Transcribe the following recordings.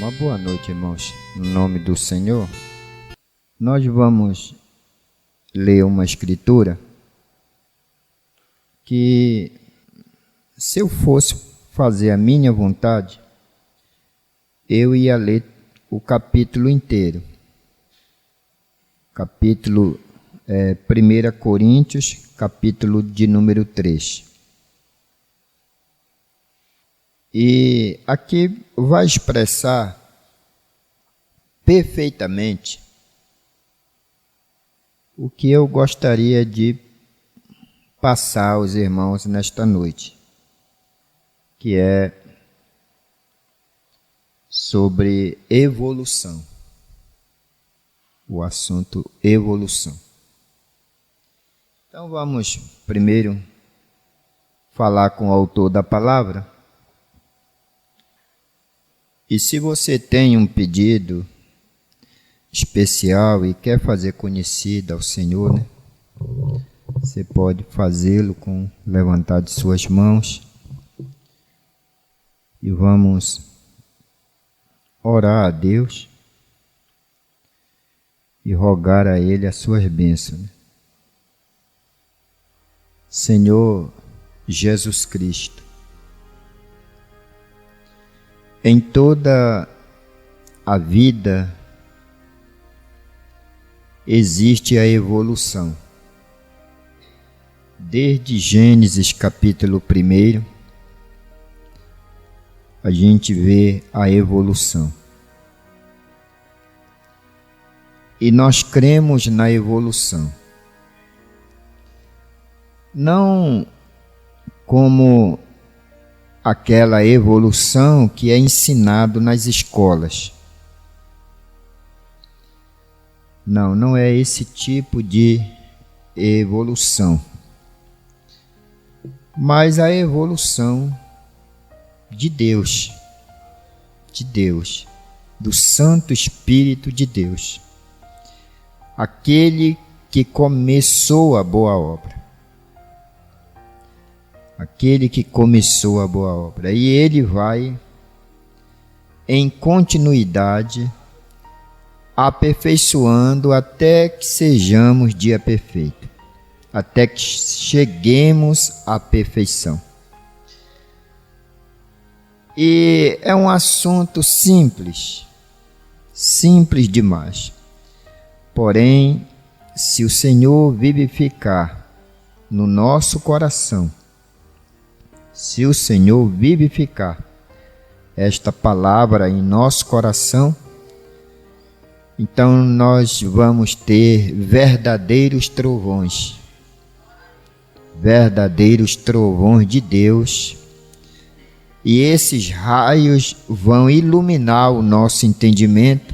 Uma boa noite, irmãos. No nome do Senhor, nós vamos ler uma escritura que, se eu fosse fazer a minha vontade, eu ia ler o capítulo inteiro. Capítulo 1 Coríntios, capítulo de número 3. E aqui vai expressar perfeitamente o que eu gostaria de passar aos irmãos nesta noite, que é sobre evolução, o assunto evolução. Então vamos primeiro falar com o autor da palavra. E se você tem um pedido especial e quer fazer conhecido ao Senhor, né? Você pode fazê-lo com levantar de suas mãos. E vamos orar a Deus e rogar a Ele as suas bênçãos, né? Senhor Jesus Cristo, em toda a vida existe a evolução. Desde Gênesis capítulo 1, a gente vê a evolução. E nós cremos na evolução. Não como aquela evolução que é ensinado nas escolas. Não é esse tipo de evolução. Mas a evolução de Deus, do Santo Espírito de Deus, aquele que começou a boa obra. Aquele que começou a boa obra. E ele vai, em continuidade, aperfeiçoando até que sejamos dia perfeito, até que cheguemos à perfeição. E é um assunto simples demais. Porém, se o Senhor vivificar no nosso coração, se o Senhor vivificar esta palavra em nosso coração, então nós vamos ter verdadeiros trovões de Deus, e esses raios vão iluminar o nosso entendimento,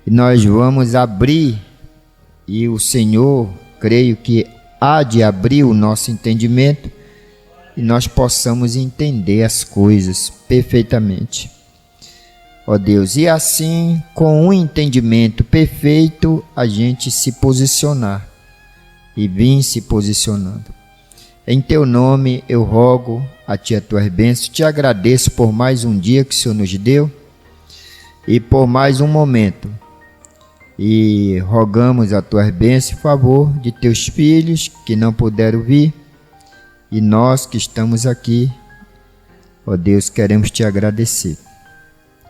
e nós vamos abrir, e o Senhor, creio que há de abrir o nosso entendimento, e nós possamos entender as coisas perfeitamente. Ó Deus, e assim, com um entendimento perfeito, a gente se posicionar e vir se posicionando. Em Teu nome eu rogo a Ti as Tuas bênçãos, te agradeço por mais um dia que o Senhor nos deu e por mais um momento. E rogamos a Tuas bênçãos em favor de Teus filhos que não puderam vir, e nós que estamos aqui, ó Deus, queremos Te agradecer.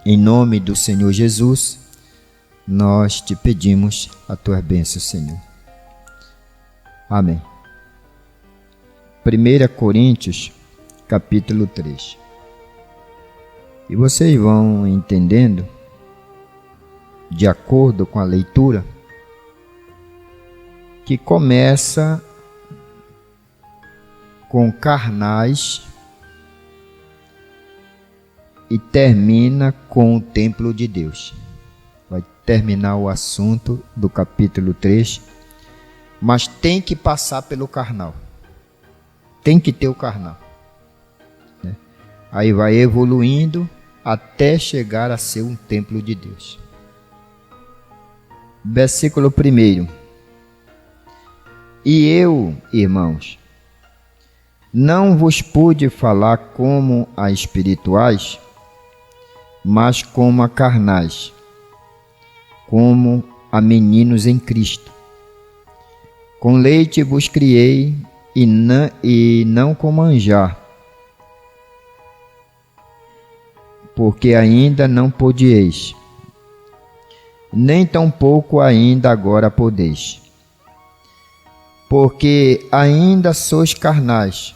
Em nome do Senhor Jesus, nós Te pedimos a Tua bênção, Senhor. Amém. 1 Coríntios, capítulo 3. E vocês vão entendendo, de acordo com a leitura, que começa com carnais e termina com o templo de Deus. Vai terminar o assunto do capítulo 3, mas tem que passar pelo carnal. Tem que ter o carnal, né? Aí vai evoluindo até chegar a ser um templo de Deus. Versículo 1. E eu, irmãos, não vos pude falar como a espirituais, mas como a carnais, como a meninos em Cristo. Com leite vos criei, e não com manjar, porque ainda não podieis, nem tampouco ainda agora podeis. Porque ainda sois carnais,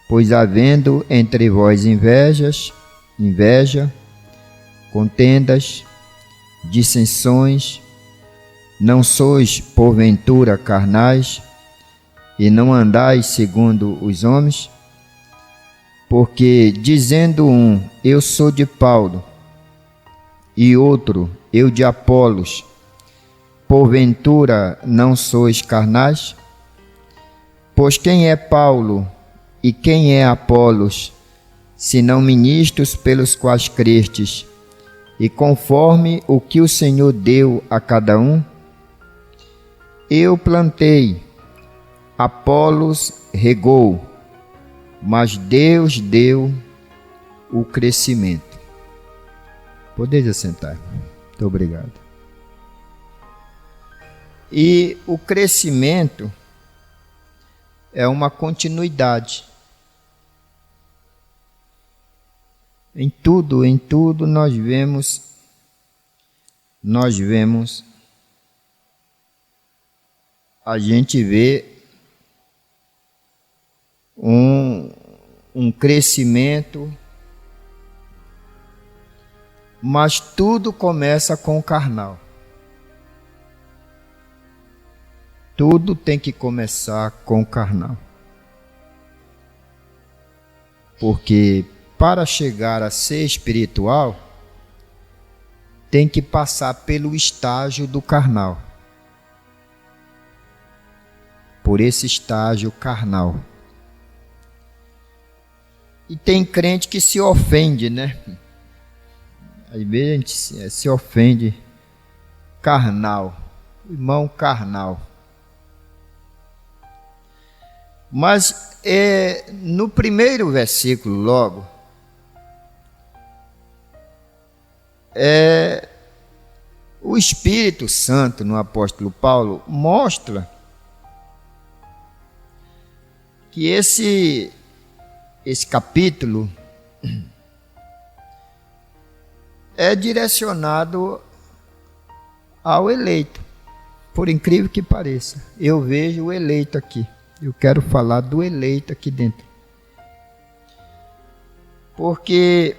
pois havendo entre vós inveja, contendas, dissensões, não sois porventura carnais, e não andais segundo os homens? Porque dizendo um, eu sou de Paulo, e outro, eu de Apolos, porventura não sois carnais? Pois quem é Paulo e quem é Apolos, senão ministros pelos quais crestes, e conforme o que o Senhor deu a cada um? Eu plantei, Apolos regou, mas Deus deu o crescimento. Podeis assentar. Muito obrigado. E o crescimento é uma continuidade. Em tudo nós vemos a gente vê um crescimento, mas tudo começa com o carnal. Tudo tem que começar com o carnal. Porque para chegar a ser espiritual, tem que passar pelo estágio do carnal. Por esse estágio carnal. E tem crente que se ofende, né? Às vezes a gente se ofende. Carnal. Irmão carnal. Mas no primeiro versículo logo, o Espírito Santo no apóstolo Paulo mostra que esse capítulo é direcionado ao eleito, por incrível que pareça. Eu vejo o eleito aqui. Eu quero falar do eleito aqui dentro. Porque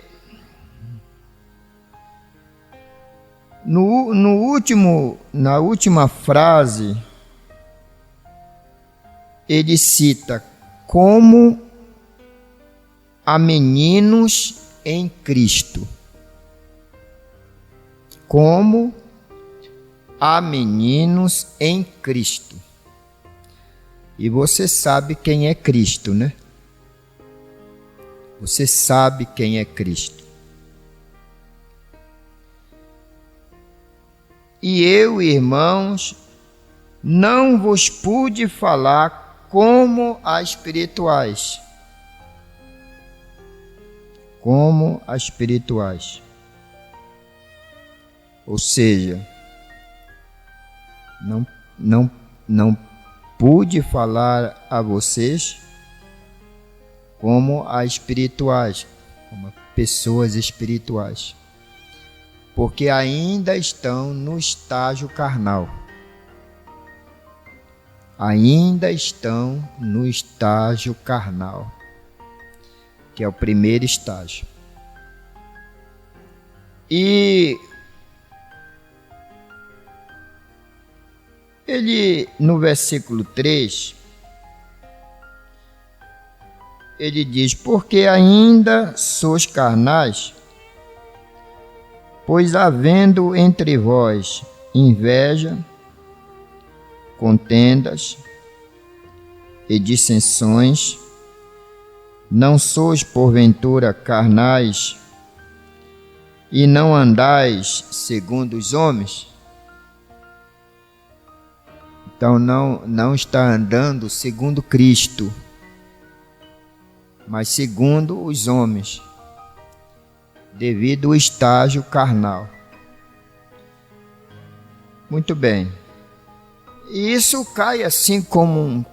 na última frase, ele cita como a meninos em Cristo. Como a meninos em Cristo. E você sabe quem é Cristo, né? Você sabe quem é Cristo. E eu, irmãos, não vos pude falar como a espirituais. Como a espirituais. Ou seja, não pude falar a vocês como a espirituais, como pessoas espirituais, porque ainda estão no estágio carnal. Ainda estão no estágio carnal, que é o primeiro estágio. E ele, no versículo 3, ele diz, porque ainda sois carnais, pois havendo entre vós inveja, contendas e dissensões, não sois porventura carnais e não andais segundo os homens? Então não está andando segundo Cristo, mas segundo os homens. devido ao estágio carnal. Muito bem. E isso cai assim como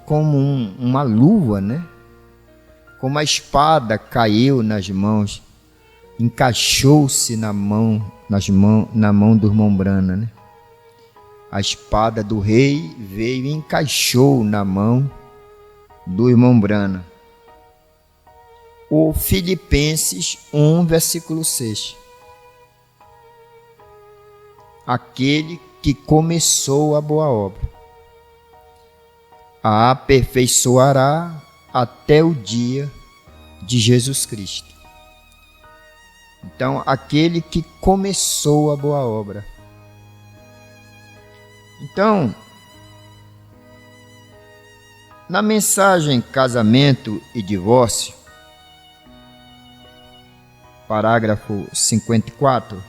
uma luva, né? Como a espada caiu nas mãos, encaixou-se na mão do irmão Brana, né? A espada do rei veio e encaixou na mão do irmão Brana. O Filipenses 1, versículo 6. Aquele que começou a boa obra a aperfeiçoará até o dia de Jesus Cristo. Então, aquele que começou a boa obra. Então, na mensagem Casamento e Divórcio, parágrafo 54,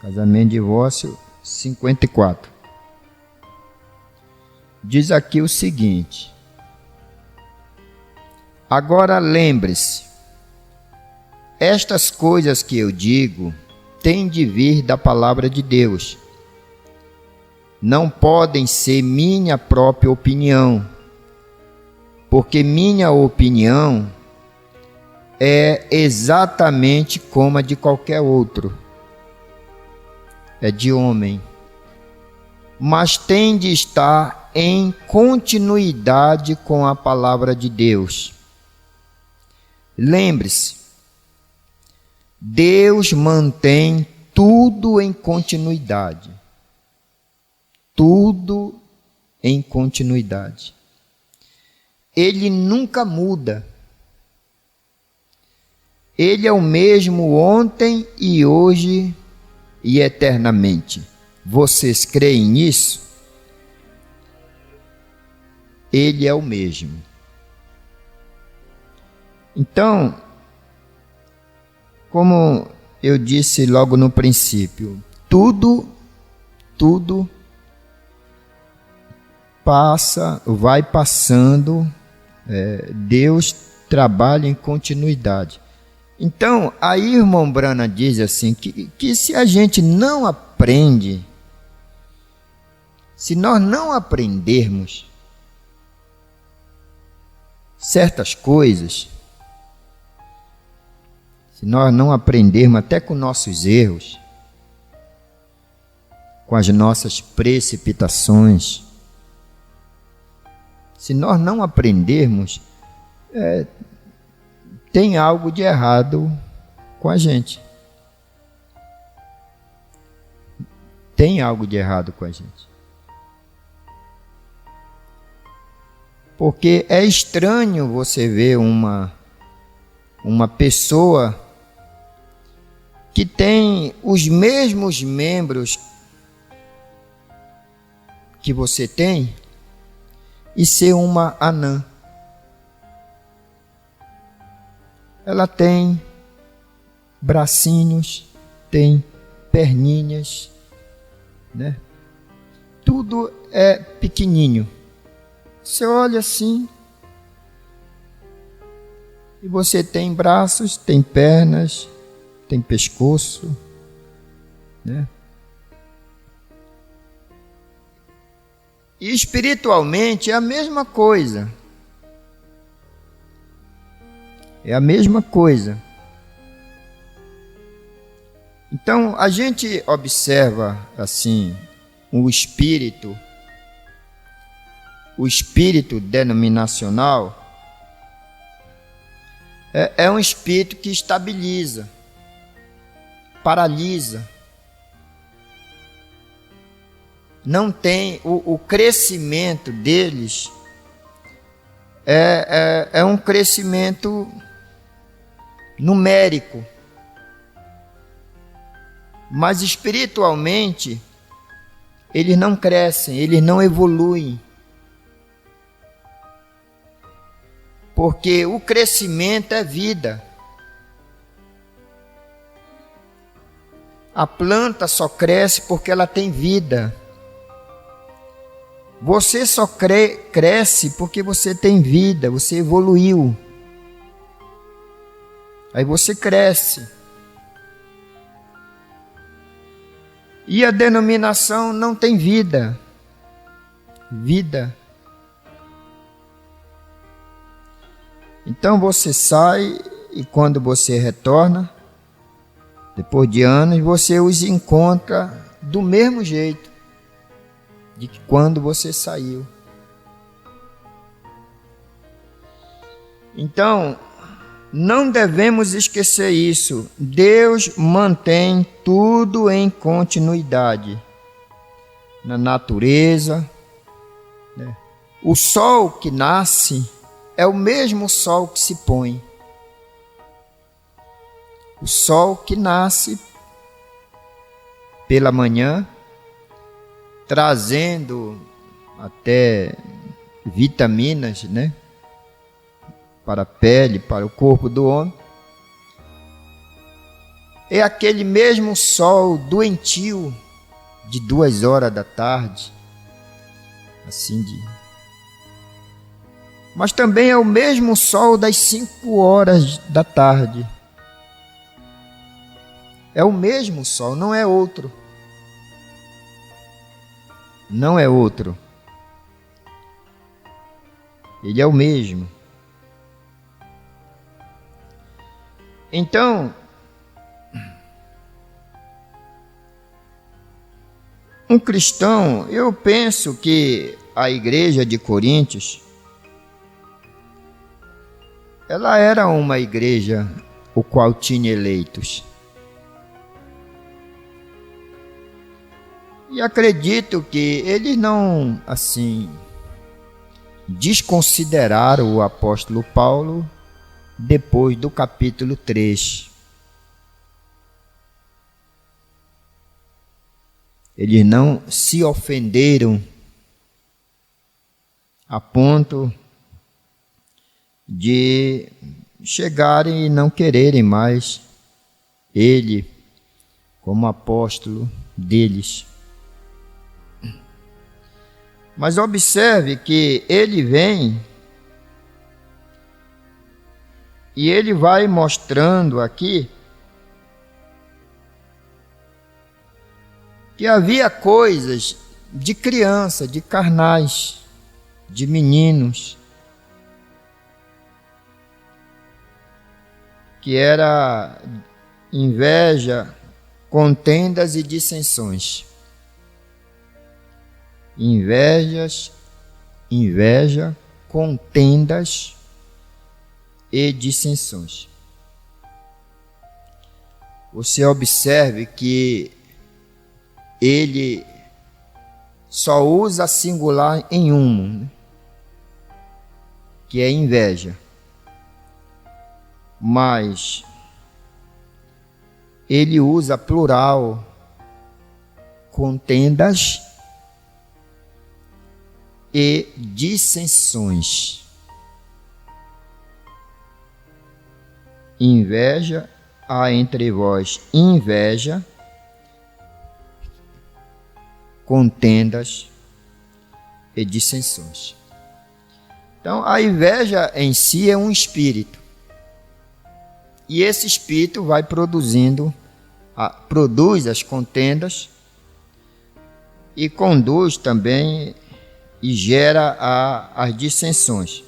Casamento e Divórcio 54, diz aqui o seguinte: agora lembre-se, estas coisas que eu digo têm de vir da palavra de Deus. Não podem ser minha própria opinião, porque minha opinião é exatamente como a de qualquer outro. É de homem. Mas tem de estar em continuidade com a palavra de Deus. Lembre-se, Deus mantém tudo em continuidade. Tudo em continuidade. Ele nunca muda. Ele é o mesmo ontem e hoje e eternamente. Vocês creem nisso? Ele é o mesmo. Então, como eu disse logo no princípio, tudo passa, vai passando, Deus trabalha em continuidade. Então, aí o irmão Brana diz assim, que se a gente não aprende, se nós não aprendermos certas coisas, se nós não aprendermos até com nossos erros, com as nossas precipitações, se nós não aprendermos, tem algo de errado com a gente. Tem algo de errado com a gente. Porque é estranho você ver uma pessoa que tem os mesmos membros que você tem e ser uma anã. Ela tem bracinhos, tem perninhas, né? Tudo é pequenininho. Você olha assim e você tem braços, tem pernas, tem pescoço, né? E espiritualmente é a mesma coisa. É a mesma coisa. Então, a gente observa assim o espírito denominacional é um espírito que estabiliza, paralisa. Não tem o crescimento deles, é um crescimento numérico, mas espiritualmente eles não crescem, eles não evoluem, porque o crescimento é vida. A planta só cresce porque ela tem vida. Você só cresce porque você tem vida, você evoluiu. Aí você cresce. E a denominação não tem vida. Vida. Então você sai e quando você retorna, depois de anos, você os encontra do mesmo jeito de que quando você saiu. Então, não devemos esquecer isso. Deus mantém tudo em continuidade. Na natureza, né? O sol que nasce é o mesmo sol que se põe. O sol que nasce pela manhã, trazendo até vitaminas, né? Para a pele, para o corpo do homem. É aquele mesmo sol doentio de 2 horas da tarde, assim mas também é o mesmo sol das 5 horas da tarde. É o mesmo sol, não é outro. Não é outro. Ele é o mesmo. Então, um cristão, eu penso que a igreja de Coríntios, ela era uma igreja o qual tinha eleitos. E acredito que eles não, assim, desconsideraram o apóstolo Paulo depois do capítulo 3. Eles não se ofenderam a ponto de chegarem e não quererem mais ele como apóstolo deles. Mas observe que ele vem e ele vai mostrando aqui que havia coisas de criança, de carnais, de meninos, que era inveja, contendas e dissensões. Inveja, contendas e dissensões. Você observe que ele só usa singular em um, né? Que é inveja. Mas ele usa plural, contendas e dissensões. Inveja, há entre vós inveja, contendas e dissensões. Então, a inveja em si é um espírito. E esse espírito vai produz as contendas e conduz também e gera as dissensões.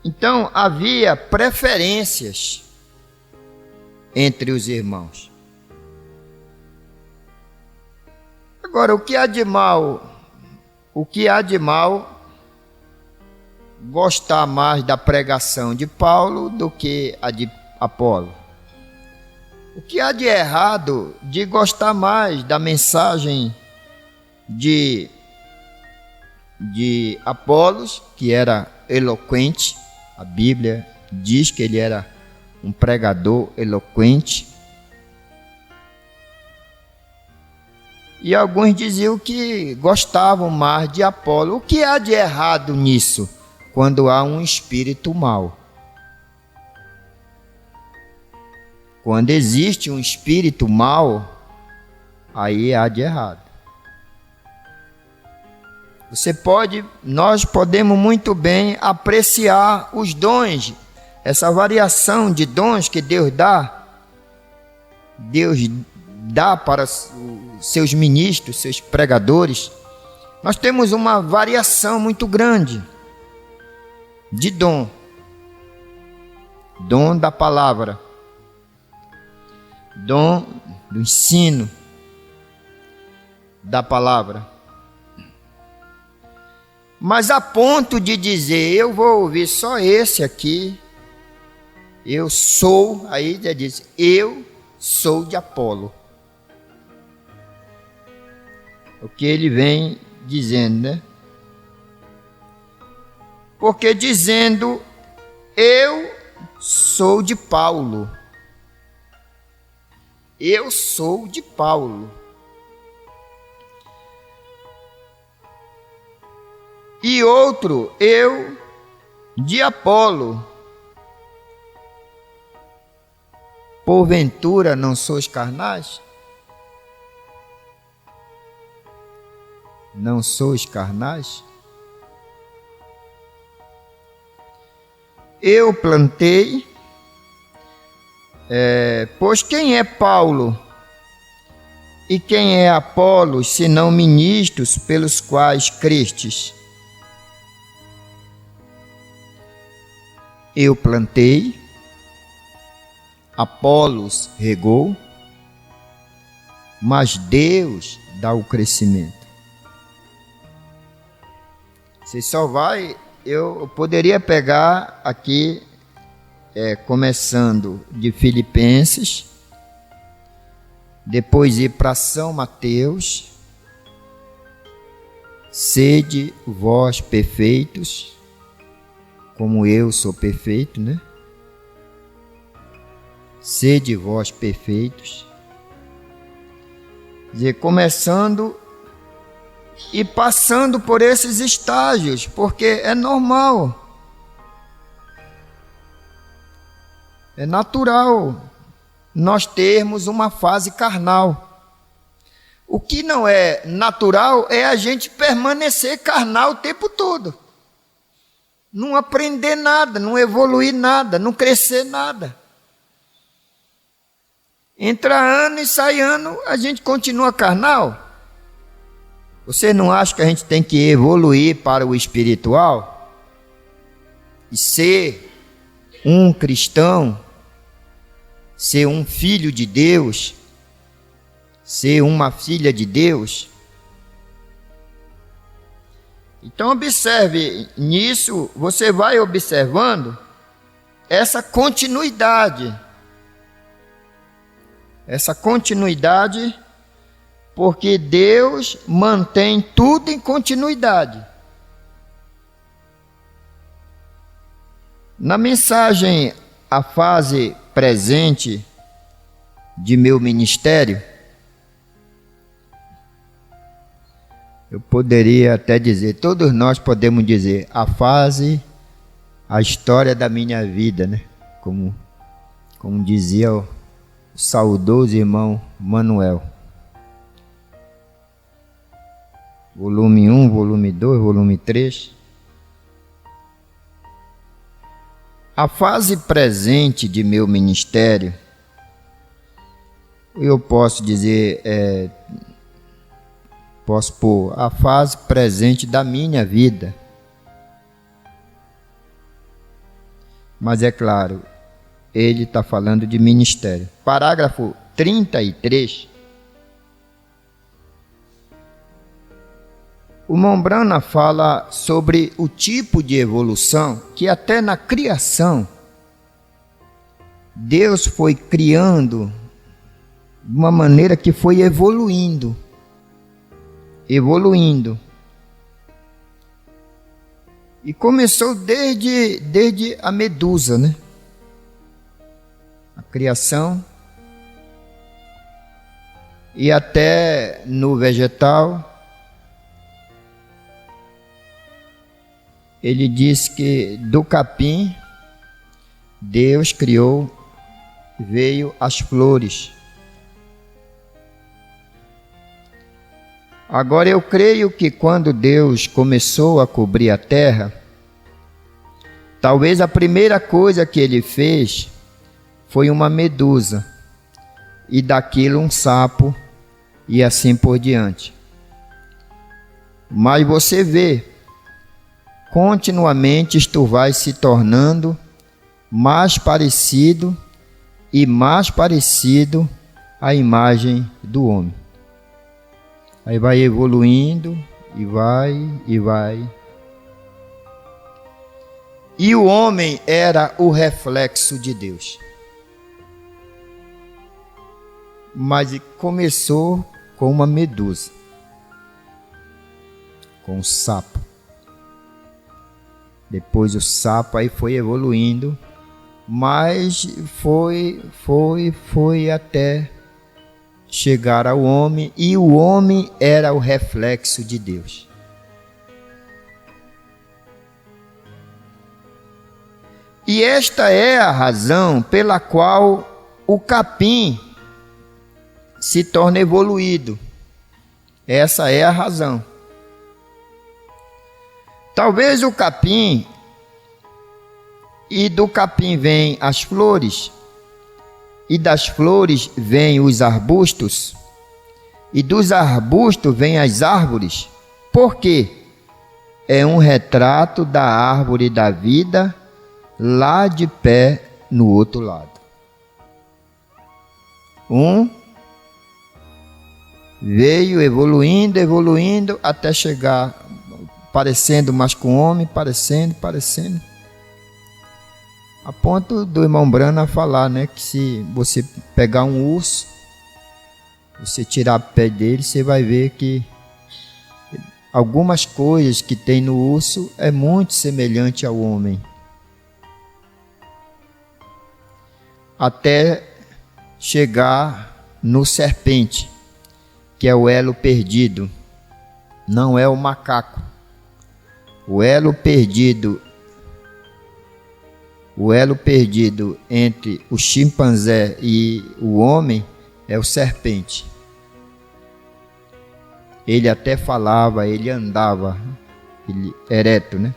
Então, havia preferências entre os irmãos. Agora, o que há de mal gostar mais da pregação de Paulo do que a de Apolo? O que há de errado de gostar mais da mensagem de Apolos, que era eloquente? A Bíblia diz que ele era um pregador eloquente. E alguns diziam que gostavam mais de Apolo. O que há de errado nisso, quando há um espírito mau? Quando existe um espírito mau, aí há de errado. Nós podemos muito bem apreciar os dons, essa variação de dons que Deus dá. Deus dá para os seus ministros, seus pregadores. Nós temos uma variação muito grande de dom. Dom da palavra, dom do ensino da palavra. Mas a ponto de dizer, eu vou ouvir só esse aqui, eu sou, aí já diz, eu sou de Apolo. O que ele vem dizendo, né? Porque dizendo, eu sou de Paulo. Eu sou de Paulo. E outro, eu de Apolo. Porventura não sois carnais? Não sois carnais? Eu plantei, pois quem é Paulo e quem é Apolos, senão ministros pelos quais crestes? Eu plantei, Apolos regou, mas Deus dá o crescimento. Você só vai... Eu poderia pegar aqui, começando de Filipenses, depois ir para São Mateus. Sede vós perfeitos, como eu sou perfeito, né? Sede vós perfeitos. Quer dizer, começando e passando por esses estágios, porque é normal, é natural nós termos uma fase carnal. O que não é natural é a gente permanecer carnal o tempo todo, não aprender nada, não evoluir nada, não crescer nada. Entra ano e sai ano, a gente continua carnal. Você não acha que a gente tem que evoluir para o espiritual? E ser um cristão, ser um filho de Deus, ser uma filha de Deus? Então observe nisso, você vai observando essa continuidade. Essa continuidade, porque Deus mantém tudo em continuidade. Na mensagem A Fase Presente de Meu Ministério, eu poderia até dizer, todos nós podemos dizer, a história da minha vida, né? Como dizia o saudoso irmão Manuel. Volume 1, volume 2, volume 3. A fase presente de meu ministério, eu posso dizer, posso pôr a fase presente da minha vida. Mas é claro, ele está falando de ministério. Parágrafo 33. O Mombrana fala sobre o tipo de evolução que até na criação Deus foi criando de uma maneira que foi evoluindo. E começou desde a medusa, né? A criação. E até no vegetal. Ele diz que do capim Deus criou, veio as flores. Agora eu creio que quando Deus começou a cobrir a terra, talvez a primeira coisa que ele fez foi uma medusa, e daquilo um sapo, e assim por diante. Mas você vê, continuamente isto vai se tornando mais parecido e mais parecido à imagem do homem. Aí vai evoluindo e vai. E o homem era o reflexo de Deus. Mas começou com uma medusa, com um sapo. Depois o sapo aí foi evoluindo, mas foi até chegar ao homem, e o homem era o reflexo de Deus. E esta é a razão pela qual o capim se torna evoluído. Essa é a razão. Talvez o capim, e do capim vêm as flores, e das flores vêm os arbustos, e dos arbustos vêm as árvores. Por quê? É um retrato da árvore da vida lá de pé no outro lado. Veio evoluindo até chegar parecendo mais com homem, parecendo, a ponto do irmão Brana falar, né, que se você pegar um urso, você tirar o pé dele, você vai ver que algumas coisas que tem no urso é muito semelhante ao homem. Até chegar no serpente, que é o elo perdido, não é o macaco. O elo perdido entre o chimpanzé e o homem é o serpente. Ele até falava, ele andava, ele ereto, né?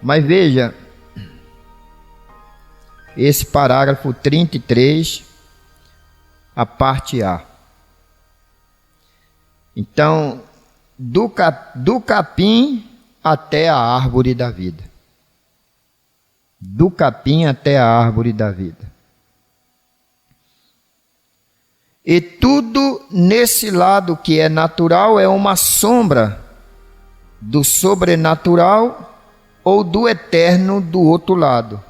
Mas veja, esse parágrafo 33, a parte A. Então, do capim até a árvore da vida. Do capim até a árvore da vida. E tudo nesse lado que é natural é uma sombra do sobrenatural ou do eterno do outro lado.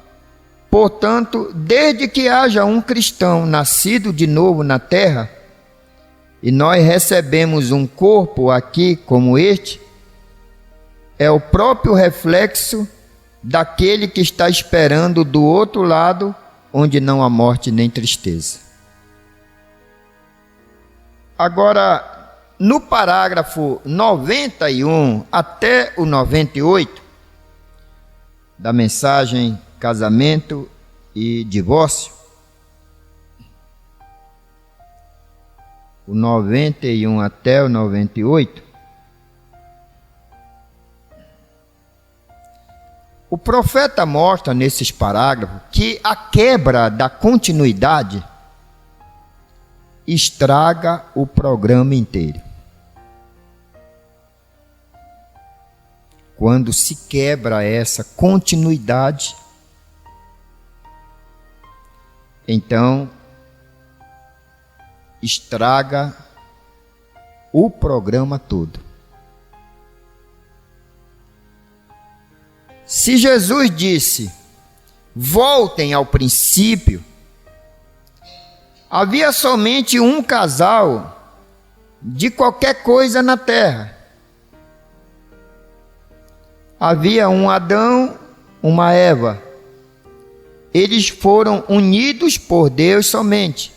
Portanto, desde que haja um cristão nascido de novo na terra, e nós recebemos um corpo aqui como este, é o próprio reflexo daquele que está esperando do outro lado, onde não há morte nem tristeza. Agora, no parágrafo 91 até o 98 da mensagem Casamento e Divórcio, o 91 até o 98, o profeta mostra nesses parágrafos que a quebra da continuidade estraga o programa inteiro. Quando se quebra essa continuidade, então estraga o programa todo. Se Jesus disse, voltem ao princípio, havia somente um casal de qualquer coisa na terra. Havia um Adão, uma Eva. Eles foram unidos por Deus somente.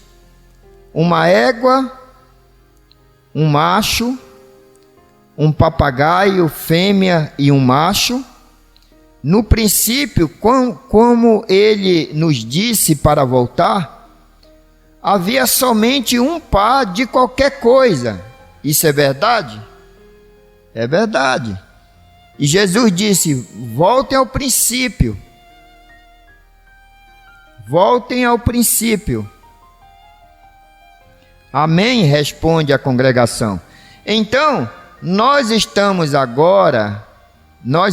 Uma égua, um macho, um papagaio, fêmea e um macho. No princípio, como ele nos disse para voltar, havia somente um par de qualquer coisa. Isso é verdade? É verdade. E Jesus disse: voltem ao princípio. Voltem ao princípio. Amém? Responde a congregação. Então, nós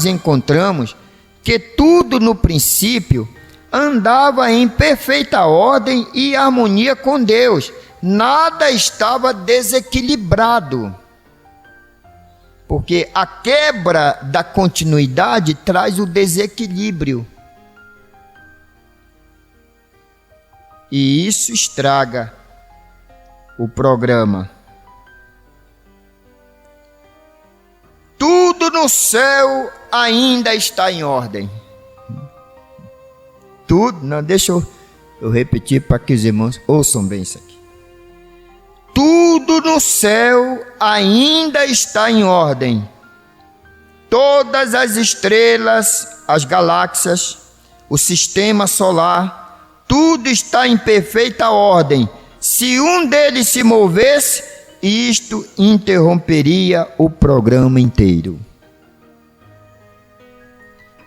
encontramos que tudo no princípio andava em perfeita ordem e harmonia com Deus. Nada estava desequilibrado. Porque a quebra da continuidade traz o desequilíbrio. E isso estraga o programa. Tudo no céu ainda está em ordem. Tudo, não, deixa eu repetir para que os irmãos ouçam bem isso aqui. Tudo no céu ainda está em ordem. Todas as estrelas, as galáxias, o sistema solar, tudo está em perfeita ordem. Se um deles se movesse, isto interromperia o programa inteiro.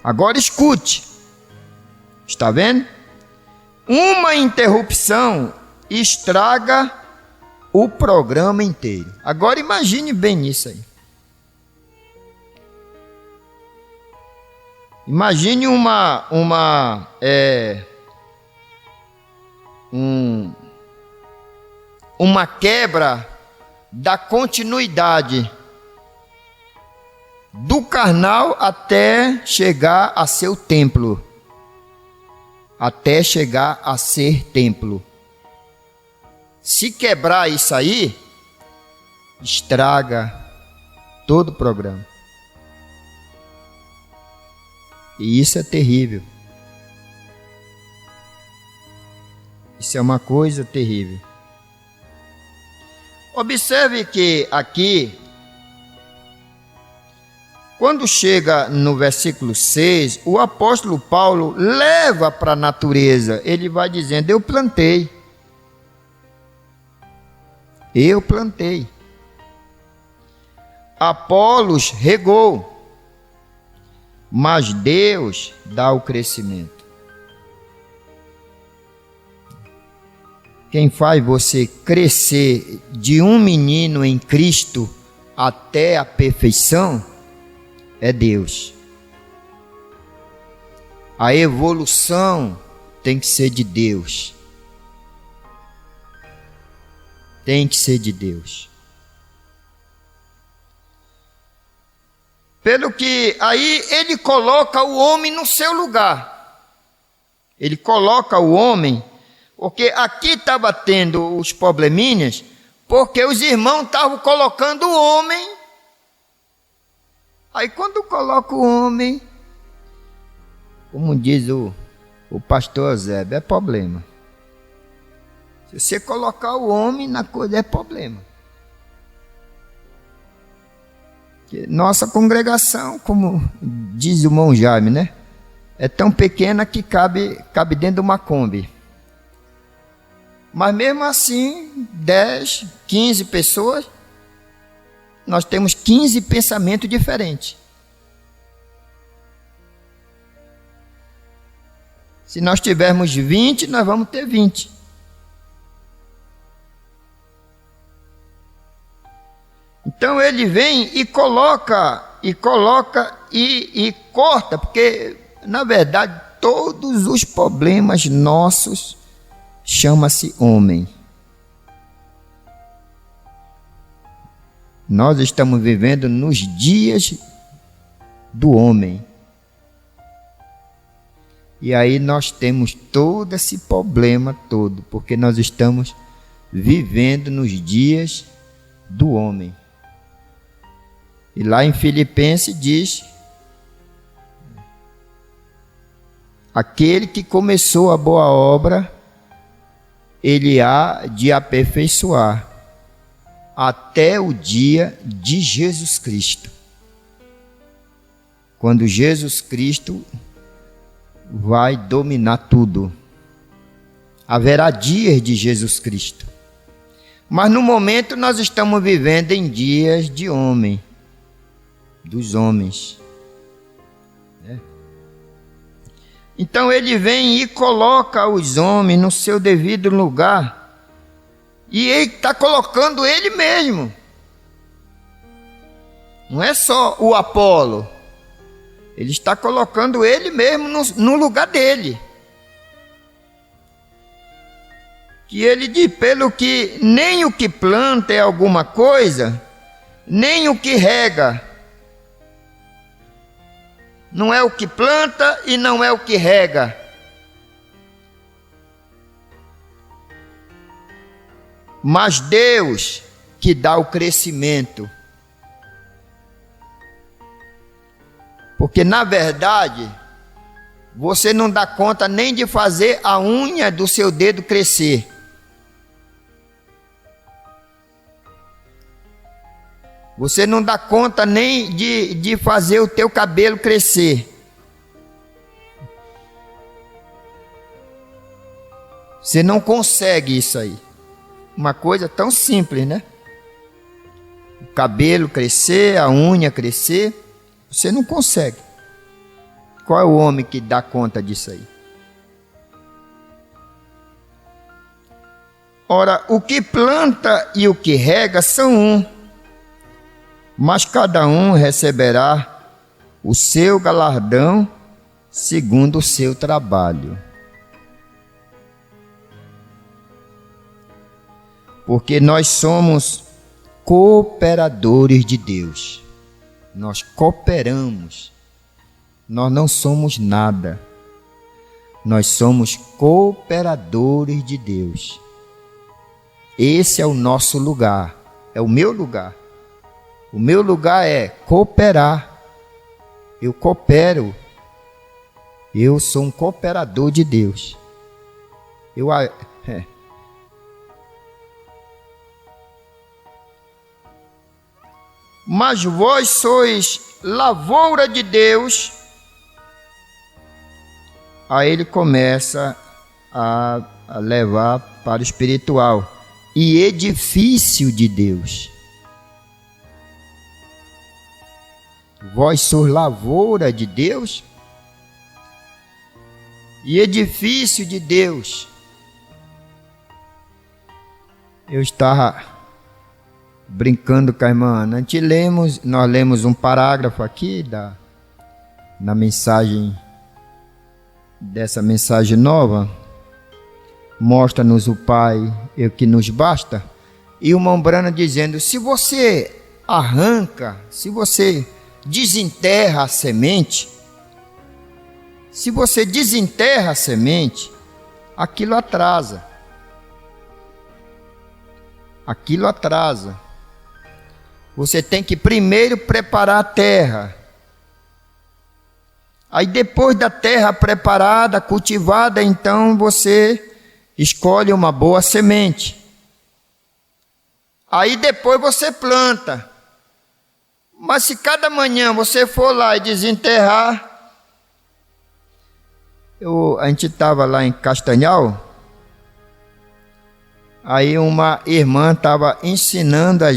Agora escute. Está vendo? Uma interrupção estraga o programa inteiro. Agora imagine bem isso aí. Imagine uma quebra da continuidade do carnal até chegar a seu templo, até chegar a ser templo. Se quebrar isso aí, estraga todo o programa. E isso é terrível. Isso é uma coisa terrível. Observe que aqui, quando chega no versículo 6, o apóstolo Paulo leva para a natureza. Ele vai dizendo: eu plantei. Eu plantei. Apolos regou. Mas Deus dá o crescimento. Quem faz você crescer de um menino em Cristo até a perfeição é Deus. A evolução tem que ser de Deus. Tem que ser de Deus. Pelo que aí ele coloca o homem no seu lugar. Ele coloca o homem, porque aqui estava tendo os probleminhas, porque os irmãos estavam colocando o homem. Aí quando coloca o homem, como diz o pastor Eusébio, é problema. Se você colocar o homem na coisa, é problema. Nossa congregação, como diz o irmão Jaime, né? É tão pequena que cabe dentro de uma Kombi. Mas mesmo assim, 10, 15 pessoas, nós temos 15 pensamentos diferentes. Se nós tivermos 20, nós vamos ter 20. Então ele vem e coloca e corta, porque na verdade todos os problemas nossos chama-se homem. Nós estamos vivendo nos dias do homem. E aí nós temos todo esse problema todo, porque nós estamos vivendo nos dias do homem. E lá em Filipenses diz: aquele que começou a boa obra, ele há de aperfeiçoar até o dia de Jesus Cristo. Quando Jesus Cristo vai dominar tudo. haverá dias de Jesus Cristo. Mas no momento nós estamos vivendo em dias de homem, dos homens. Então ele vem e coloca os homens no seu devido lugar. E ele está colocando ele mesmo. Não é só o Apolo. Ele está colocando ele mesmo no lugar dele. Que ele diz, pelo que nem o que planta é alguma coisa, nem o que rega. Não é o que planta e não é o que rega. Mas Deus que dá o crescimento. Porque na verdade, você não dá conta nem de fazer a unha do seu dedo crescer. Você não dá conta nem de fazer o teu cabelo crescer. Você não consegue isso aí. Uma coisa tão simples, né? O cabelo crescer, a unha crescer, você não consegue. Qual é o homem que dá conta disso aí? Ora, o que planta e o que rega são um. Mas cada um receberá o seu galardão segundo o seu trabalho. Porque nós somos cooperadores de Deus. Nós cooperamos. Nós não somos nada. Nós somos cooperadores de Deus. Esse é o nosso lugar. É o meu lugar. O meu lugar é cooperar. Eu coopero. Eu sou um cooperador de Deus. Mas vós sois lavoura de Deus. Aí ele começa a levar para o espiritual. E edifício de Deus. Vós sois lavoura de Deus e edifício de Deus. Eu estava brincando com a irmã Ana. Nós lemos um parágrafo aqui na mensagem, dessa mensagem nova. Mostra-nos o Pai e o que nos basta. E o Mombrana dizendo, se você arranca, se você desenterra a semente, se você desenterra a semente, aquilo atrasa. Aquilo atrasa. Você tem que primeiro preparar a terra. Aí depois da terra preparada, cultivada, então você escolhe uma boa semente. Aí depois você planta. Mas se cada manhã você for lá e desenterrar... A gente estava lá em Castanhal, aí uma irmã estava ensinando a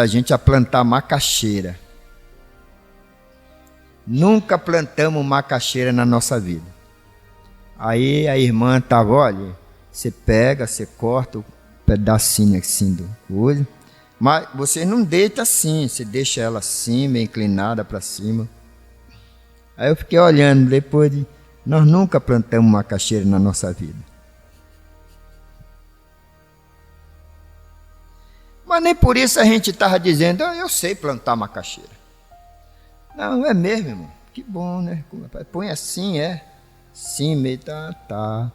gente a plantar macaxeira. Nunca plantamos macaxeira na nossa vida. Aí a irmã estava, olha, você pega, você corta um pedacinho assim do coisa, mas você não deita assim, você deixa ela assim, meio inclinada para cima. Aí eu fiquei olhando, nós nunca plantamos macaxeira na nossa vida. Mas nem por isso a gente estava dizendo, eu sei plantar macaxeira. Não, é mesmo, irmão. Que bom, né? Põe assim, sim, meio tá.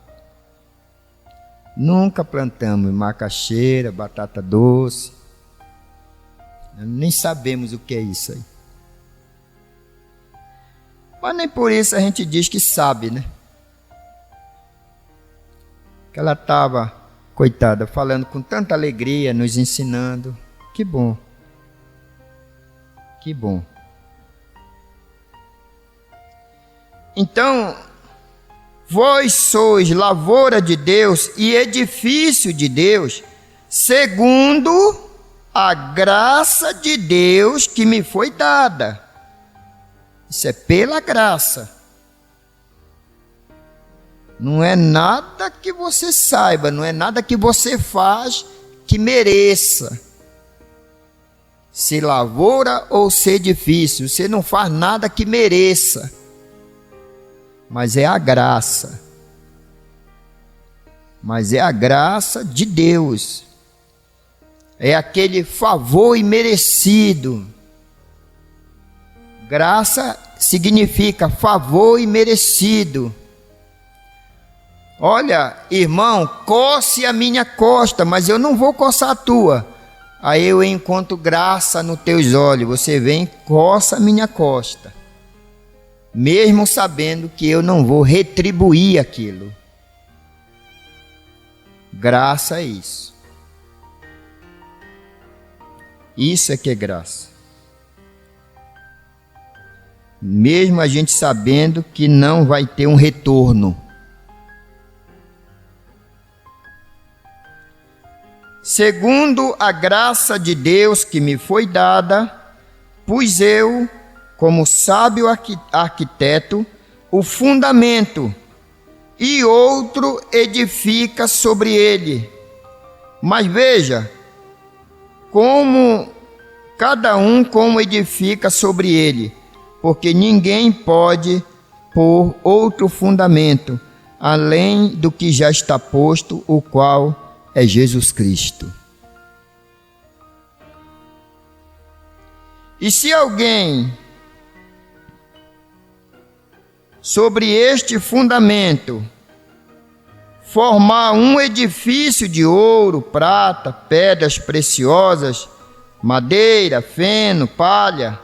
Nunca plantamos macaxeira, batata doce. Nem sabemos o que é isso aí. Mas nem por isso a gente diz que sabe, né? Que ela estava, coitada, falando com tanta alegria, nos ensinando. Que bom. Que bom. Então, vós sois lavoura de Deus e edifício de Deus, segundo a graça de Deus que me foi dada. Isso é pela graça. Não é nada que você saiba, não é nada que você faz que mereça ser lavoura ou ser edifício. Você não faz nada que mereça, mas é a graça. Mas é a graça de Deus. É aquele favor imerecido. Graça significa favor imerecido. Olha, irmão, coce a minha costa, mas eu não vou coçar a tua. Aí eu encontro graça nos teus olhos. Você vem, coça a minha costa, mesmo sabendo que eu não vou retribuir aquilo. Graça é isso. Isso é que é graça. Mesmo a gente sabendo que não vai ter um retorno. Segundo a graça de Deus que me foi dada, pus eu, como sábio arquiteto, o fundamento, e outro edifica sobre ele. Mas veja, como cada um como edifica sobre ele, porque ninguém pode pôr outro fundamento, além do que já está posto, o qual é Jesus Cristo. E se alguém sobre este fundamento formar um edifício de ouro, prata, pedras preciosas, madeira, feno, palha,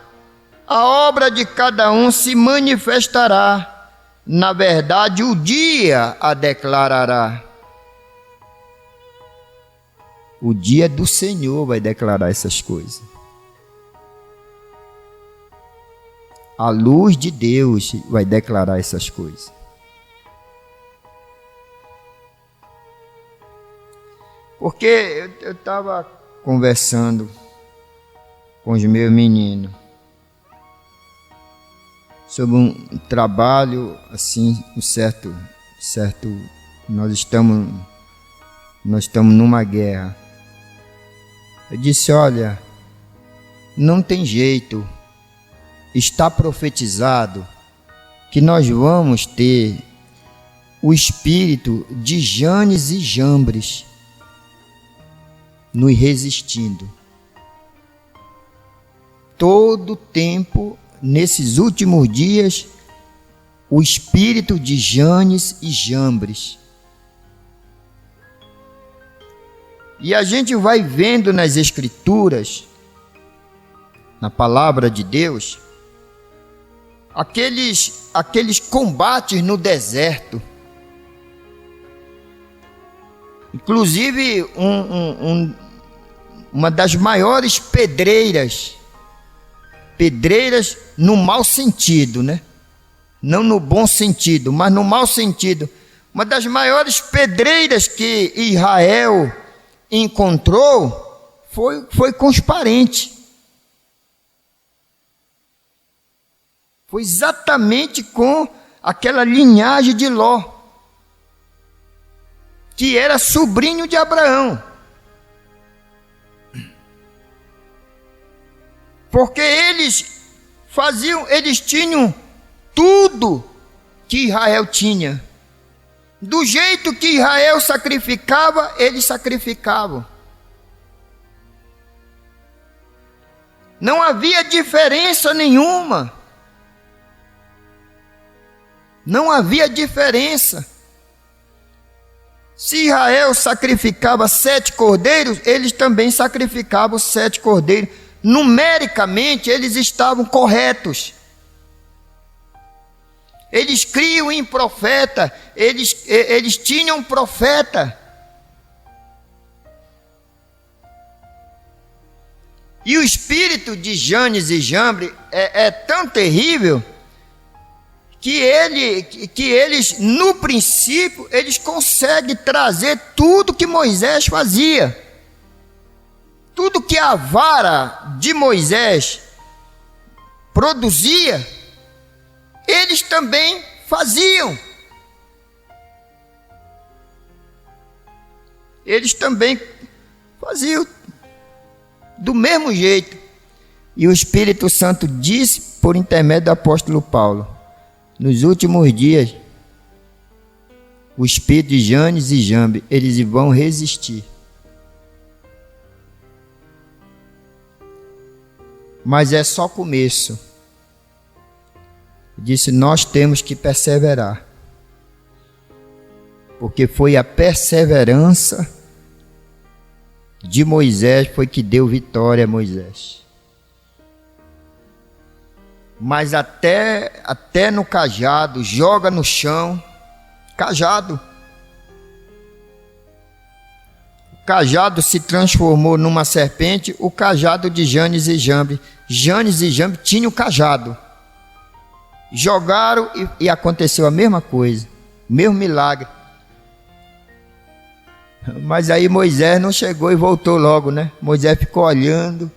a obra de cada um se manifestará. Na verdade, o dia a declarará. O dia do Senhor vai declarar essas coisas. A luz de Deus vai declarar essas coisas. Porque eu estava conversando com os meus meninos sobre um trabalho assim, certo, nós estamos numa guerra. Eu disse, olha, não tem jeito, está profetizado que nós vamos ter o espírito de Janes e Jambres nos resistindo. Todo tempo, nesses últimos dias, o espírito de Janes e Jambres. E a gente vai vendo nas Escrituras, na palavra de Deus, aqueles combates no deserto. Inclusive, uma das maiores pedreiras no mau sentido, né? Não no bom sentido, mas no mau sentido. Uma das maiores pedreiras que Israel encontrou foi com os parentes. Foi exatamente com aquela linhagem de Ló, que era sobrinho de Abraão. Porque eles tinham tudo que Israel tinha. Do jeito que Israel sacrificava, eles sacrificavam. Não havia diferença nenhuma. Não havia diferença. Se Israel sacrificava 7 cordeiros, eles também sacrificavam 7 cordeiros. Numericamente, eles estavam corretos. Eles criam em profeta, eles tinham profeta. E o espírito de Janes e Jambre é tão terrível que eles, no princípio, eles conseguem trazer tudo que Moisés fazia. Tudo que a vara de Moisés produzia, eles também faziam. Eles também faziam do mesmo jeito. E o Espírito Santo disse, por intermédio do apóstolo Paulo, nos últimos dias, o espírito de Janes e Jambre, eles vão resistir. Mas é só começo. Disse, nós temos que perseverar. Porque foi a perseverança de Moisés foi que deu vitória a Moisés. Mas até no cajado, joga no chão, cajado. O cajado se transformou numa serpente, o cajado de Janes e Jambre. Janes e Jambre tinham o cajado. Jogaram e aconteceu a mesma coisa, o mesmo milagre. Mas aí Moisés não chegou e voltou logo, né? Moisés ficou olhando.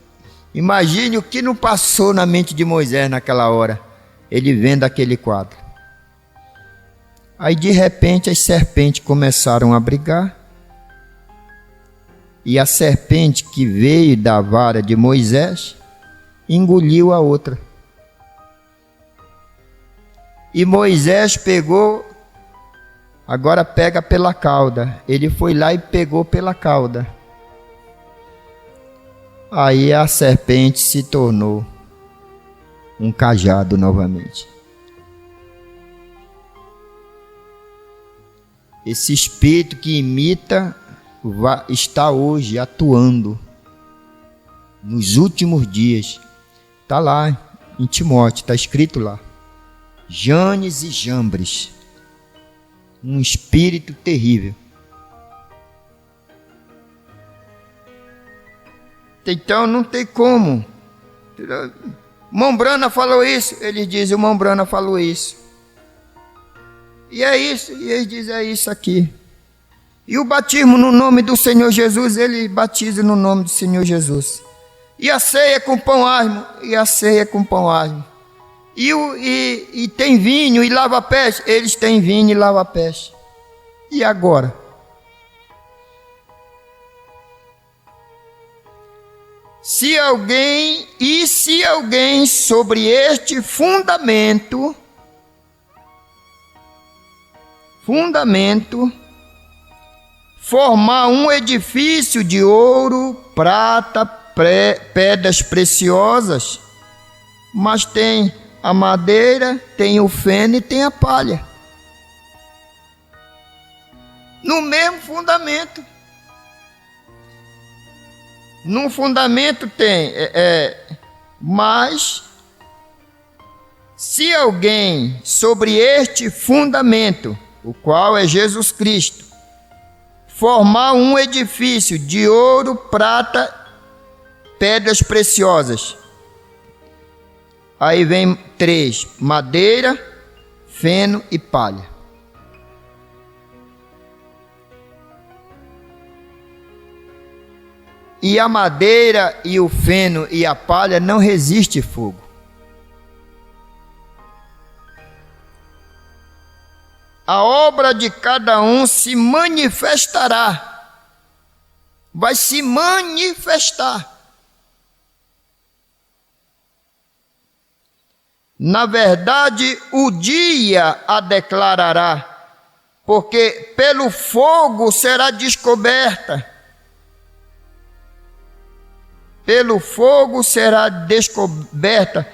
Imagine o que não passou na mente de Moisés naquela hora, ele vendo aquele quadro. Aí de repente as serpentes começaram a brigar, e a serpente que veio da vara de Moisés engoliu a outra. E Moisés pegou, agora pega pela cauda, ele foi lá e pegou pela cauda. Aí a serpente se tornou um cajado novamente. Esse espírito que imita está hoje atuando nos últimos dias. Está lá em Timóteo, está escrito lá. Janes e Jambres. Um espírito terrível. Então não tem como. Mombrana falou isso, eles dizem, o Mombrana falou isso. E é isso, e eles dizem, é isso aqui. E o batismo no nome do Senhor Jesus, ele batiza no nome do Senhor Jesus. E a ceia com pão asmo, e a ceia com pão asmo. E tem vinho e lava-pés, eles têm vinho e lava-pés. E agora? Se alguém sobre este fundamento formar um edifício de ouro, prata, pedras preciosas, mas tem a madeira, tem o feno e tem a palha. No mesmo fundamento. No fundamento tem, mas se alguém sobre este fundamento, o qual é Jesus Cristo, formar um edifício de ouro, prata, pedras preciosas. Aí vem 3, madeira, feno e palha. E a madeira e o feno e a palha não resistem fogo. A obra de cada um se manifestará. Vai se manifestar. Na verdade, o dia a declarará, porque pelo fogo será descoberta. Pelo fogo será descoberta,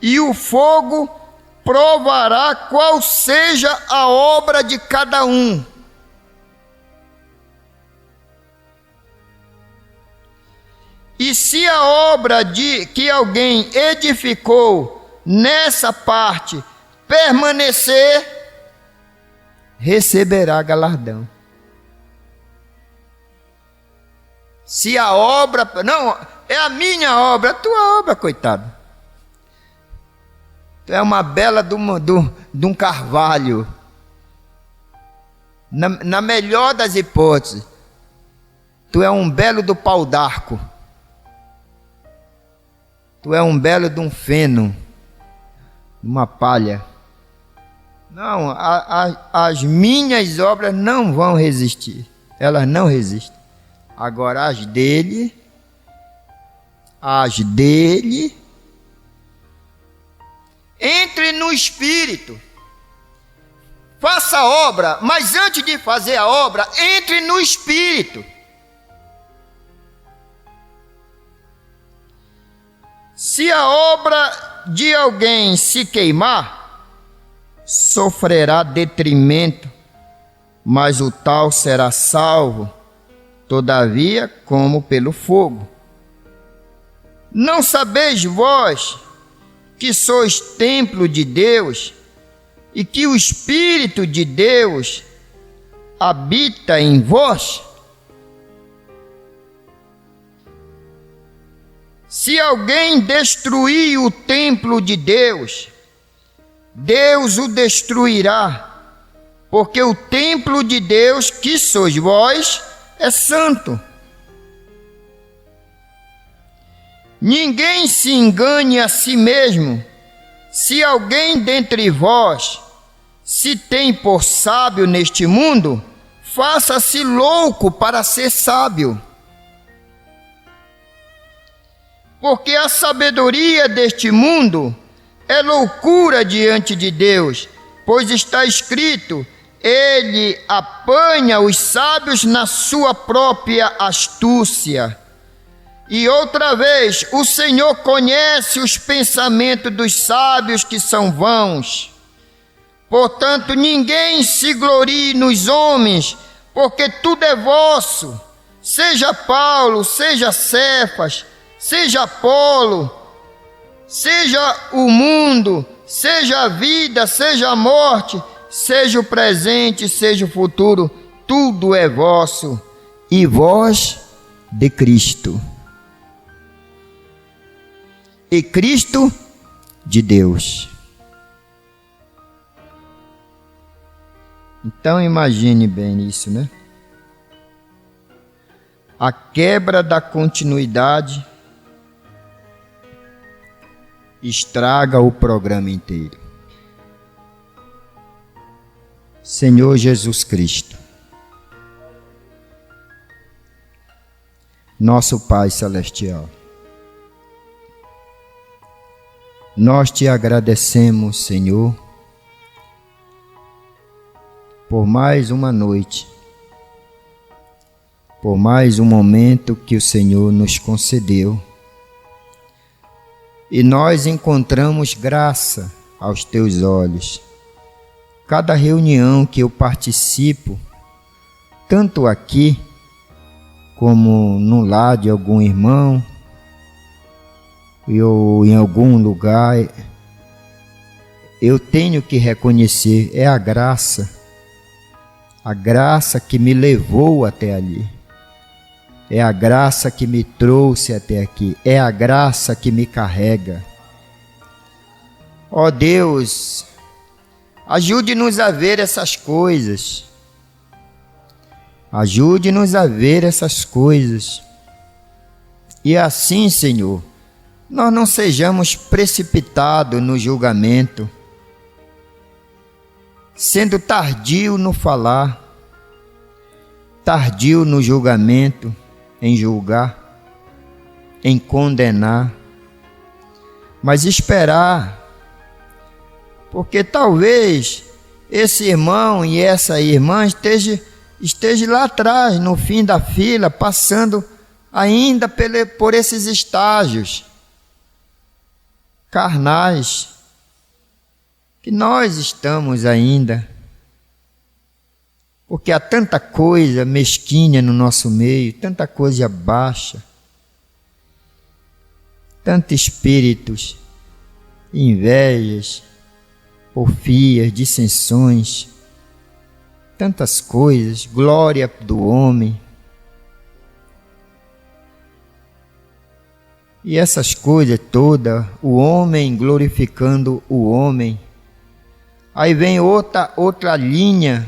e o fogo provará qual seja a obra de cada um. E se a obra que alguém edificou nessa parte permanecer, receberá galardão. Se a obra, não, é a minha obra, a tua obra, coitado. Tu é uma bela de um carvalho. Na melhor das hipóteses, tu é um belo do pau d'arco. Tu é um belo de um feno, uma palha. Não, as minhas obras não vão resistir. Elas não resistem. Agora as dele, entre no espírito. Faça a obra, mas antes de fazer a obra, entre no espírito. Se a obra de alguém se queimar, sofrerá detrimento, mas o tal será salvo, todavia, como pelo fogo. Não sabeis vós que sois templo de Deus e que o Espírito de Deus habita em vós? Se alguém destruir o templo de Deus, Deus o destruirá, porque o templo de Deus, que sois vós, é santo. Ninguém se engane a si mesmo. Se alguém dentre vós se tem por sábio neste mundo, faça-se louco para ser sábio. Porque a sabedoria deste mundo é loucura diante de Deus, pois está escrito: Ele apanha os sábios na sua própria astúcia. E outra vez, o Senhor conhece os pensamentos dos sábios, que são vãos. Portanto, ninguém se glorie nos homens, porque tudo é vosso. Seja Paulo, seja Cefas, seja Apolo, seja o mundo, seja a vida, seja a morte, seja o presente, seja o futuro, tudo é vosso, e vós de Cristo. E Cristo de Deus. Então imagine bem isso, né? A quebra da continuidade estraga o programa inteiro. Senhor Jesus Cristo, nosso Pai Celestial, nós te agradecemos, Senhor, por mais uma noite, por mais um momento que o Senhor nos concedeu. E nós encontramos graça aos teus olhos. Cada reunião que eu participo, tanto aqui como no lar de algum irmão, ou em algum lugar, eu tenho que reconhecer, é a graça que me levou até ali. É a graça que me trouxe até aqui. É a graça que me carrega. Ó Deus, ajude-nos a ver essas coisas. Ajude-nos a ver essas coisas. E assim, Senhor, nós não sejamos precipitados no julgamento, sendo tardio no falar, tardio no julgamento, em julgar, em condenar, mas esperar, porque talvez esse irmão e essa irmã esteja lá atrás, no fim da fila, passando ainda por esses estágios carnais que nós estamos ainda, porque há tanta coisa mesquinha no nosso meio, tanta coisa baixa, tantos espíritos, invejas, porfias, dissensões, tantas coisas, glória do homem. E essas coisas todas, o homem glorificando o homem. Aí vem outra linha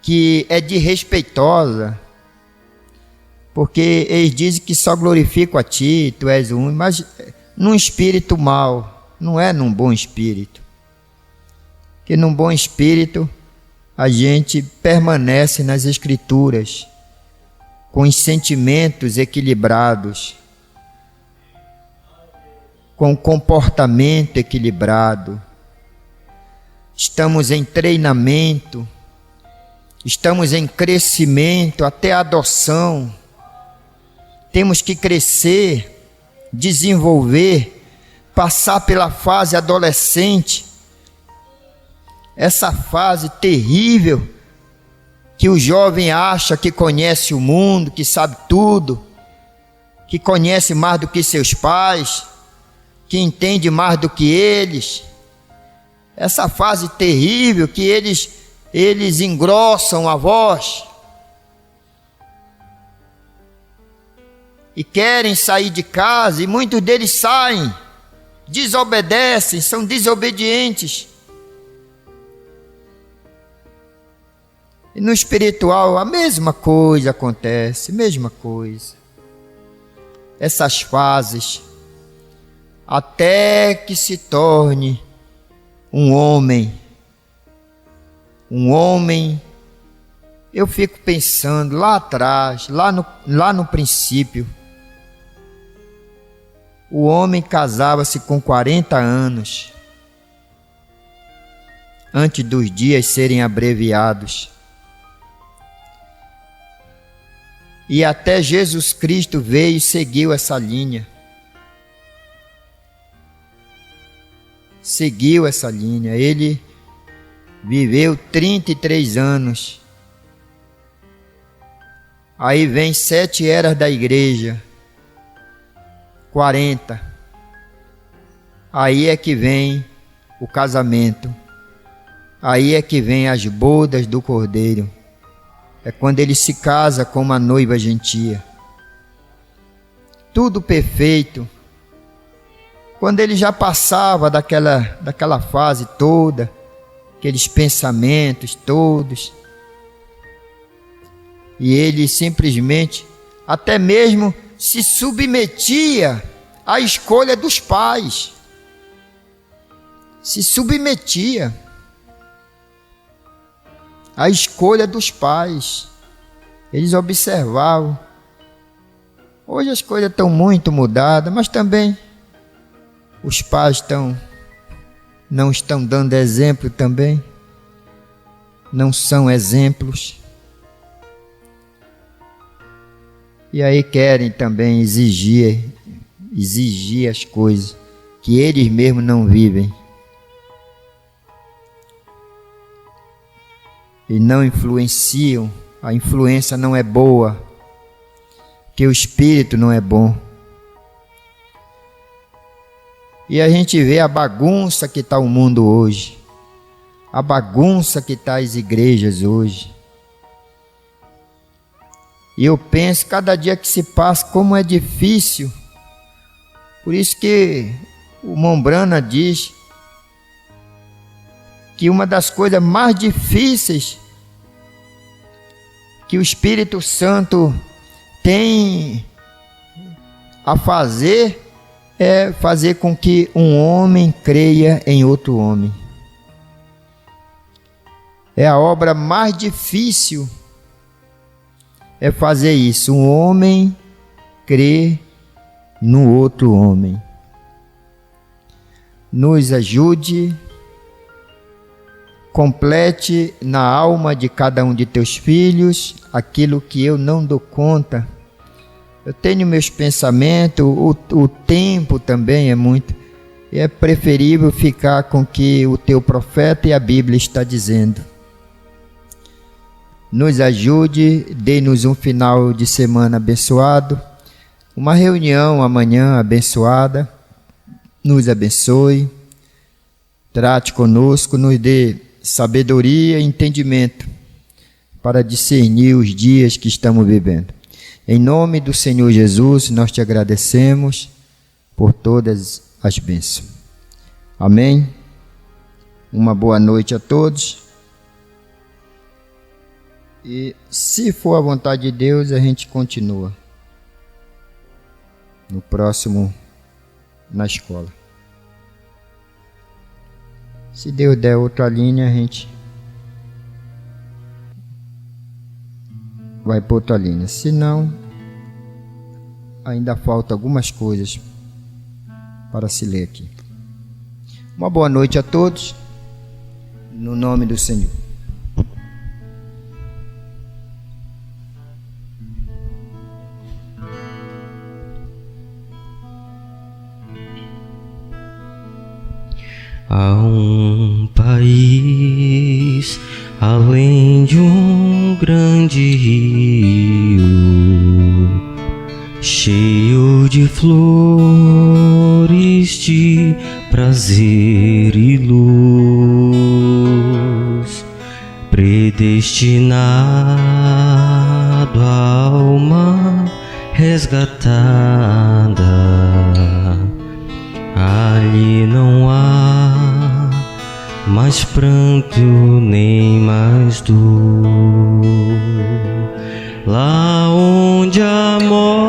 que é desrespeitosa, porque eles dizem que só glorificam a ti, tu és o único, mas num espírito mau, não é num bom espírito. Porque num bom espírito a gente permanece nas Escrituras, com os sentimentos equilibrados, com o comportamento equilibrado. Estamos em treinamento, estamos em crescimento até a adoção. Temos que crescer, desenvolver, passar pela fase adolescente, essa fase terrível que o jovem acha que conhece o mundo, que sabe tudo, que conhece mais do que seus pais, que entende mais do que eles. Essa fase terrível que eles engrossam a voz e querem sair de casa, e muitos deles saem, desobedecem, são desobedientes. E no espiritual a mesma coisa acontece, mesma coisa. Essas fases, até que se torne um homem. Eu fico pensando lá atrás, lá no princípio, o homem casava-se com 40 anos, antes dos dias serem abreviados. E até Jesus Cristo veio e seguiu essa linha. Seguiu essa linha. Ele viveu 33 anos. Aí vem 7 eras da igreja. 40. Aí é que vem o casamento. Aí é que vem as bodas do Cordeiro. É quando ele se casa com uma noiva gentia. Tudo perfeito. Quando ele já passava daquela fase toda, aqueles pensamentos todos, e ele simplesmente, até mesmo se submetia à escolha dos pais. Se submetia à escolha dos pais. Eles observavam. Hoje as coisas estão muito mudadas, mas também os pais não estão dando exemplo também. Não são exemplos. E aí querem também exigir as coisas que eles mesmos não vivem. E não influenciam, a influência não é boa, que o espírito não é bom. E a gente vê a bagunça que está o mundo hoje, a bagunça que está as igrejas hoje. E eu penso, cada dia que se passa, como é difícil. Por isso que o Mombrana diz que uma das coisas mais difíceis que o Espírito Santo tem a fazer é fazer com que um homem creia em outro homem. É a obra mais difícil, é fazer isso, um homem crer no outro homem. Nos ajude, complete na alma de cada um de teus filhos aquilo que eu não dou conta. Eu tenho meus pensamentos, o tempo também é muito. É preferível ficar com o que o teu profeta e a Bíblia está dizendo. Nos ajude, dê-nos um final de semana abençoado, uma reunião amanhã abençoada. Nos abençoe, trate conosco, nos dê sabedoria e entendimento para discernir os dias que estamos vivendo. Em nome do Senhor Jesus, nós te agradecemos por todas as bênçãos. Amém? Uma boa noite a todos. E se for a vontade de Deus, a gente continua no próximo, na escola. Se Deus der outra linha, a gente vai para outra linha. Se não, ainda falta algumas coisas para se ler aqui. Uma boa noite a todos, no nome do Senhor. Há um país além de um grande rio, cheio de flores, de prazer e luz, predestinado à alma resgatada. Ali não há mais pranto nem mais dor. Lá onde a morte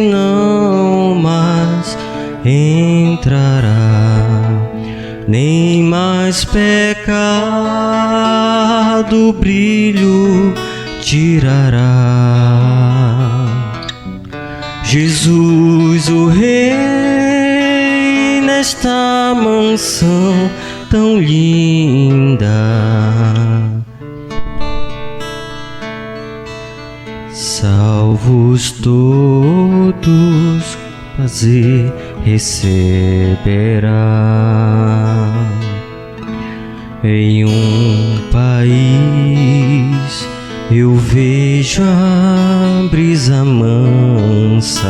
não mais entrará, nem mais pecado brilho tirará. Jesus, o Rei, nesta mansão tão linda, salvos todos, prazer receberá. Em um país eu vejo a brisa mansa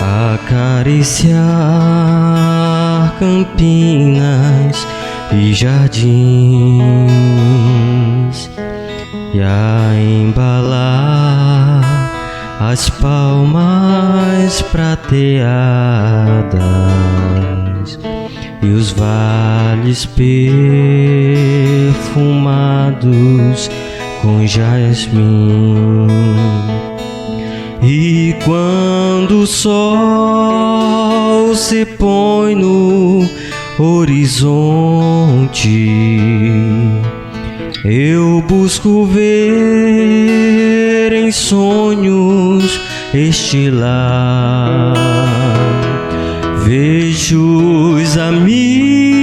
acariciar campinas e jardins, e a embalar as palmas prateadas e os vales perfumados com jasmim. E quando o sol se põe no horizonte, eu busco ver em sonhos este lar. Vejo os amigos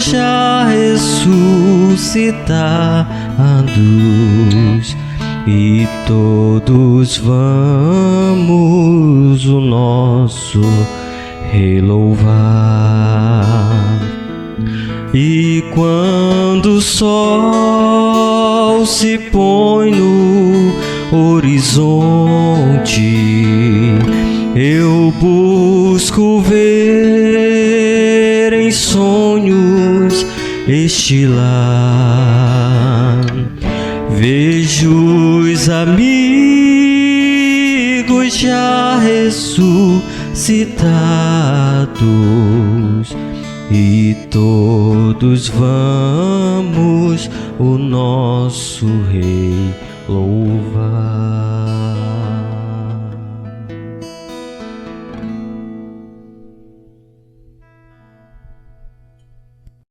já ressuscitados e todos vamos o nosso Rei louvar. E quando o sol se põe no horizonte, eu busco ver em sonhos este lar. Vejo os amigos já ressuscitados e todos vamos o nosso Rei